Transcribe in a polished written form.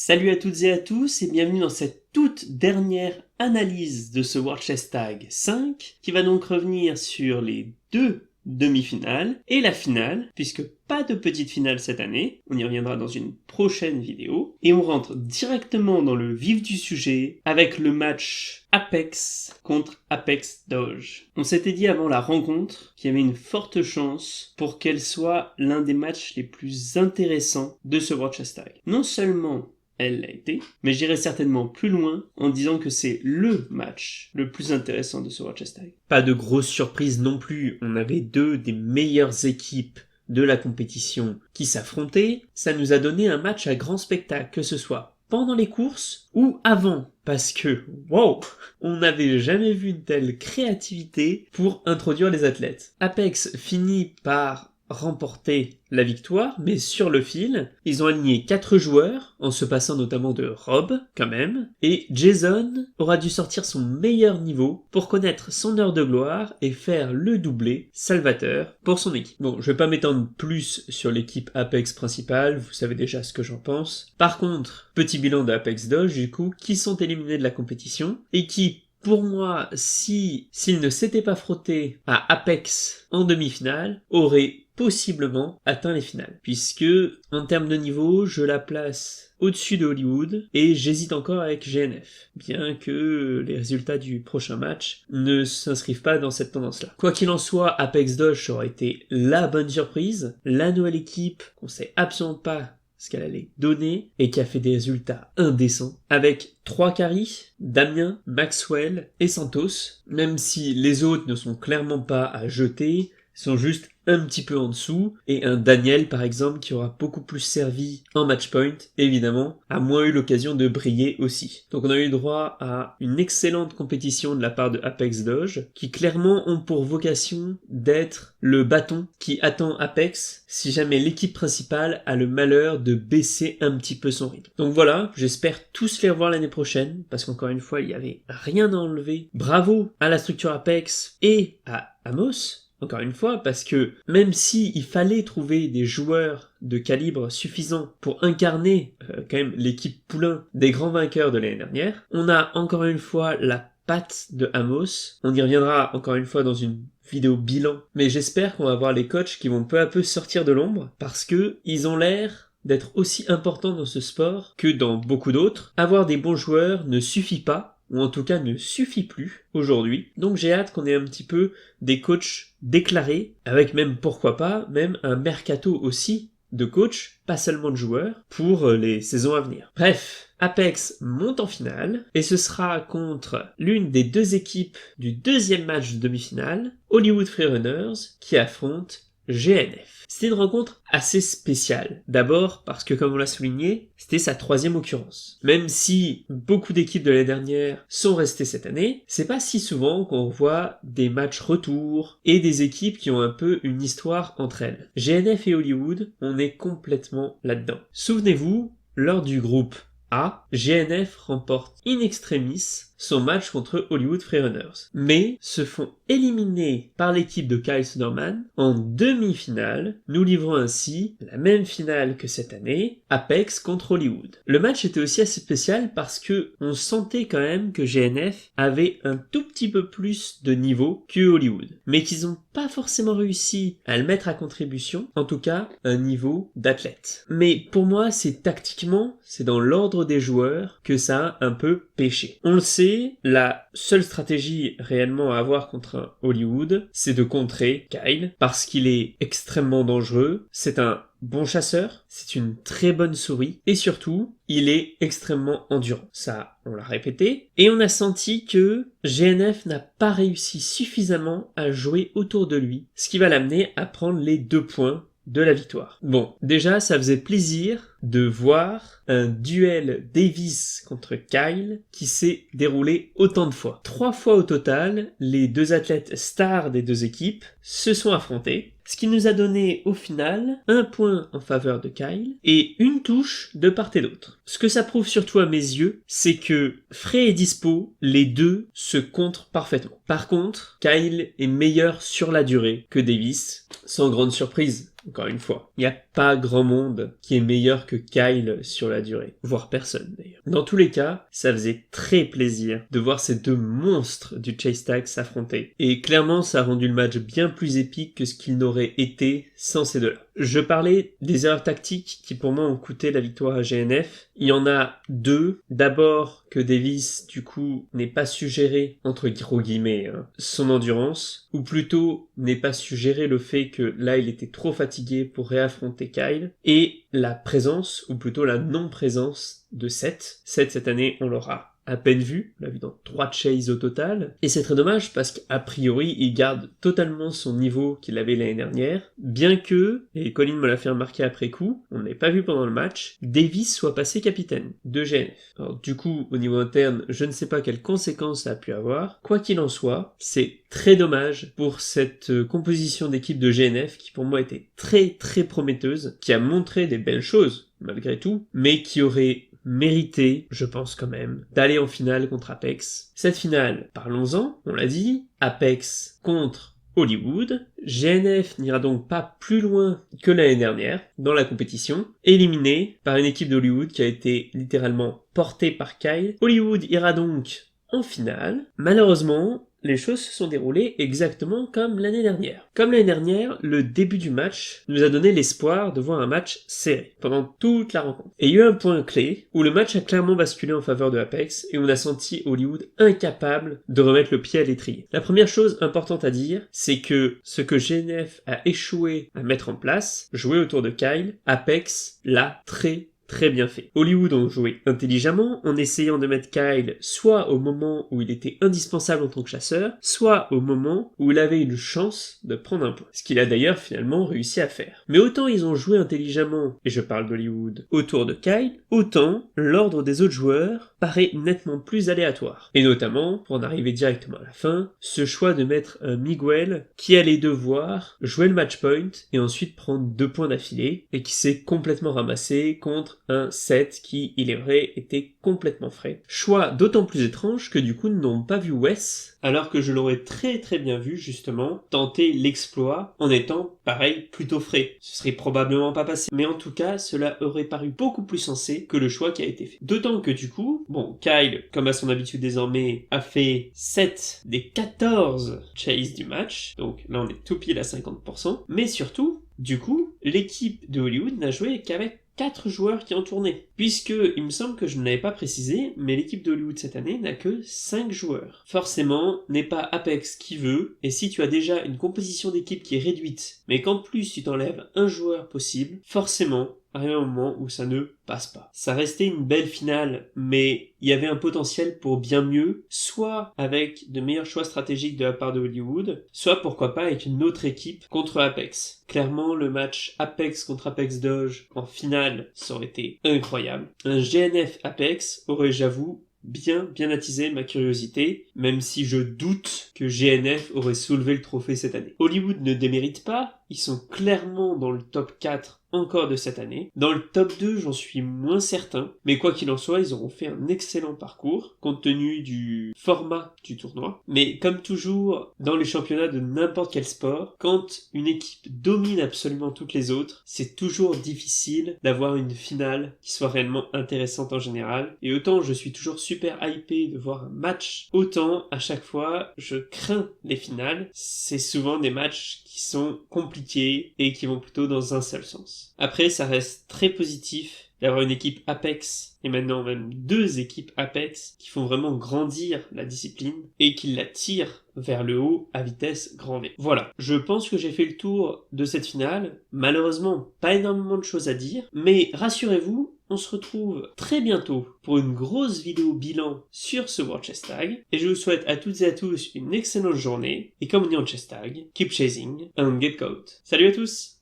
Salut à toutes et à tous et bienvenue dans cette toute dernière analyse de ce World Chess Tag 5 qui va donc revenir sur les deux demi-finales et la finale, puisque pas de petite finale cette année, on y reviendra dans une prochaine vidéo, et on rentre directement dans le vif du sujet avec le match Apex contre Apex Doge. On s'était dit avant la rencontre qu'il y avait une forte chance pour qu'elle soit l'un des matchs les plus intéressants de ce World Chess Tag. Non seulement elle l'a été, mais j'irai certainement plus loin en disant que c'est le match le plus intéressant de ce World Chess Tag. Pas de grosse surprise non plus, on avait deux des meilleures équipes de la compétition qui s'affrontaient, ça nous a donné un match à grand spectacle, que ce soit pendant les courses ou avant, parce que, wow, on n'avait jamais vu une telle créativité pour introduire les athlètes. Apex finit par remporter la victoire, mais sur le fil, ils ont aligné 4 joueurs, en se passant notamment de Rob, quand même, et Jason aura dû sortir son meilleur niveau pour connaître son heure de gloire et faire le doublé salvateur pour son équipe. Bon, je vais pas m'étendre plus sur l'équipe Apex principale, vous savez déjà ce que j'en pense. Par contre, petit bilan de Apex Doge, du coup, qui sont éliminés de la compétition, et qui, pour moi, s'ils ne s'étaient pas frottés à Apex en demi-finale, auraient possiblement atteint les finales. Puisque, en termes de niveau, je la place au-dessus de Hollywood, et j'hésite encore avec GNF, bien que les résultats du prochain match ne s'inscrivent pas dans cette tendance-là. Quoi qu'il en soit, Apex Doge aurait été la bonne surprise, la nouvelle équipe qu'on sait absolument pas ce qu'elle allait donner, et qui a fait des résultats indécents, avec 3 carries, Damien, Maxwell et Santos, même si les autres ne sont clairement pas à jeter, sont juste un petit peu en dessous, et un Daniel par exemple qui aura beaucoup plus servi en match point, évidemment, a moins eu l'occasion de briller aussi. Donc on a eu droit à une excellente compétition de la part de Apex Doge, qui clairement ont pour vocation d'être le bâton qui attend Apex si jamais l'équipe principale a le malheur de baisser un petit peu son rythme. Donc voilà, j'espère tous les revoir l'année prochaine, parce qu'encore une fois il n'y avait rien à enlever. Bravo à la structure Apex et à Amos, encore une fois, parce que même si il fallait trouver des joueurs de calibre suffisant pour incarner quand même l'équipe poulain des grands vainqueurs de l'année dernière, on a encore une fois la patte de Amos. On y reviendra encore une fois dans une vidéo bilan, mais j'espère qu'on va voir les coachs qui vont peu à peu sortir de l'ombre, parce que ils ont l'air d'être aussi importants dans ce sport que dans beaucoup d'autres. Avoir des bons joueurs ne suffit pas, ou en tout cas ne suffit plus aujourd'hui. Donc j'ai hâte qu'on ait un petit peu des coachs déclarés, avec même, pourquoi pas, même un mercato aussi de coachs, pas seulement de joueurs, pour les saisons à venir. Bref, Apex monte en finale, et ce sera contre l'une des deux équipes du deuxième match de demi-finale, Hollywood Freerunners, qui affronte GNF. C'était une rencontre assez spéciale. D'abord parce que, comme on l'a souligné, c'était sa 3e occurrence. Même si beaucoup d'équipes de l'année dernière sont restées cette année, c'est pas si souvent qu'on voit des matchs retour et des équipes qui ont un peu une histoire entre elles. GNF et Hollywood, on est complètement là-dedans. Souvenez-vous, lors du groupe A, GNF remporte in extremis son match contre Hollywood Freerunners, mais se font éliminer par l'équipe de Kyle Soderman en demi-finale, nous livrant ainsi la même finale que cette année, Apex contre Hollywood. Le match était aussi assez spécial parce que on sentait quand même que GNF avait un tout petit peu plus de niveau que Hollywood, mais qu'ils n'ont pas forcément réussi à le mettre à contribution, en tout cas un niveau d'athlète. Mais pour moi, c'est tactiquement, c'est dans l'ordre des joueurs que ça a un peu pêché. On le sait, la seule stratégie réellement à avoir contre un Hollywood, c'est de contrer Kyle, parce qu'il est extrêmement dangereux, c'est un bon chasseur, c'est une très bonne souris, et surtout, il est extrêmement endurant. Ça, on l'a répété, et on a senti que GNF n'a pas réussi suffisamment à jouer autour de lui, ce qui va l'amener à prendre les 2 points de la victoire. Bon, déjà, ça faisait plaisir de voir un duel Davis contre Kyle qui s'est déroulé autant de fois. 3 fois au total, les deux athlètes stars des deux équipes se sont affrontés. Ce qui nous a donné au final 1 point en faveur de Kyle et une touche de part et d'autre. Ce que ça prouve surtout à mes yeux, c'est que frais et dispo, les deux se contrent parfaitement. Par contre, Kyle est meilleur sur la durée que Davis, sans grande surprise. Encore une fois, il n'y a pas grand monde qui est meilleur que Kyle sur la durée, voire personne d'ailleurs. Dans tous les cas, ça faisait très plaisir de voir ces deux monstres du chase tag s'affronter. Et clairement, ça a rendu le match bien plus épique que ce qu'il n'aurait été sans ces deux-là. Je parlais des erreurs tactiques qui pour moi ont coûté la victoire à GNF. Il y en a deux. D'abord que Davis, du coup, n'ait pas su gérer, entre gros guillemets, son endurance, ou plutôt n'ait pas su gérer le fait que là il était trop fatigué pour réaffronter Kyle, et la présence, ou plutôt la non-présence de Seth. Seth cette année, on l'aura à peine vu, on l'a vu dans 3 chases au total, et c'est très dommage parce qu'a priori il garde totalement son niveau qu'il avait l'année dernière, bien que, et Colin me l'a fait remarquer après coup, on n'avait pas vu pendant le match, Davis soit passé capitaine de GNF. Alors du coup, au niveau interne, je ne sais pas quelles conséquences ça a pu avoir, quoi qu'il en soit, c'est très dommage pour cette composition d'équipe de GNF qui pour moi était très très prometteuse, qui a montré des belles choses malgré tout, mais qui aurait mérité, je pense quand même, d'aller en finale contre Apex. Cette finale, parlons-en, on l'a dit, Apex contre Hollywood. GNF n'ira donc pas plus loin que l'année dernière dans la compétition, éliminé par une équipe d'Hollywood qui a été littéralement portée par Kyle. Hollywood ira donc en finale. Malheureusement, les choses se sont déroulées exactement comme l'année dernière. Comme l'année dernière, le début du match nous a donné l'espoir de voir un match serré pendant toute la rencontre. Et il y a eu un point clé où le match a clairement basculé en faveur de Apex et on a senti Hollywood incapable de remettre le pied à l'étrier. La première chose importante à dire, c'est que ce que GNF a échoué à mettre en place, jouer autour de Kyle, Apex l'a très bien fait. Hollywood ont joué intelligemment en essayant de mettre Kyle soit au moment où il était indispensable en tant que chasseur, soit au moment où il avait une chance de prendre un point. Ce qu'il a d'ailleurs finalement réussi à faire. Mais autant ils ont joué intelligemment, et je parle d'Hollywood, autour de Kyle, autant l'ordre des autres joueurs paraît nettement plus aléatoire. Et notamment, pour en arriver directement à la fin, ce choix de mettre un Miguel qui allait devoir jouer le match point et ensuite prendre 2 points d'affilée et qui s'est complètement ramassé contre un set qui, il est vrai, était complètement frais. Choix d'autant plus étrange que du coup nous n'avons pas vu Wes, alors que je l'aurais très bien vu justement tenter l'exploit en étant, pareil, plutôt frais. Ce serait probablement pas passé, mais en tout cas cela aurait paru beaucoup plus sensé que le choix qui a été fait. D'autant que du coup, bon, Kyle, comme à son habitude désormais, a fait 7 des 14 chases du match, donc là on est tout pile à 50%, mais surtout, du coup, l'équipe de Hollywood n'a joué qu'avec 4 joueurs qui ont tourné. Puisque, il me semble que je ne l'avais pas précisé, mais l'équipe d'Hollywood cette année n'a que 5 joueurs. Forcément, n'est pas Apex qui veut, et si tu as déjà une composition d'équipe qui est réduite, mais qu'en plus tu t'enlèves un joueur possible, forcément, arrive un moment où ça ne passe pas. Ça restait une belle finale, mais il y avait un potentiel pour bien mieux, soit avec de meilleurs choix stratégiques de la part de Hollywood, soit pourquoi pas avec une autre équipe contre Apex. Clairement, le match Apex contre Apex Doge en finale, ça aurait été incroyable. Un GNF Apex aurait, j'avoue, bien attisé ma curiosité, même si je doute que GNF aurait soulevé le trophée cette année. Hollywood ne démérite pas, ils sont clairement dans le top 4 encore de cette année. Dans le top 2, j'en suis moins certain, mais quoi qu'il en soit, ils auront fait un excellent parcours, compte tenu du format du tournoi. Mais comme toujours, dans les championnats de n'importe quel sport, quand une équipe domine absolument toutes les autres, c'est toujours difficile d'avoir une finale qui soit réellement intéressante en général. Et autant je suis toujours super hypé de voir un match, autant à chaque fois, je crains les finales. C'est souvent des matchs qui sont compliqués et qui vont plutôt dans un seul sens. Après, ça reste très positif d'avoir une équipe Apex, et maintenant même 2 équipes Apex, qui font vraiment grandir la discipline, et qui la tirent vers le haut à vitesse grand V. Voilà, je pense que j'ai fait le tour de cette finale. Malheureusement, pas énormément de choses à dire, mais rassurez-vous, on se retrouve très bientôt pour une grosse vidéo bilan sur ce World Chess Tag, et je vous souhaite à toutes et à tous une excellente journée, et comme on dit en Chess Tag, keep chasing and get caught. Salut à tous!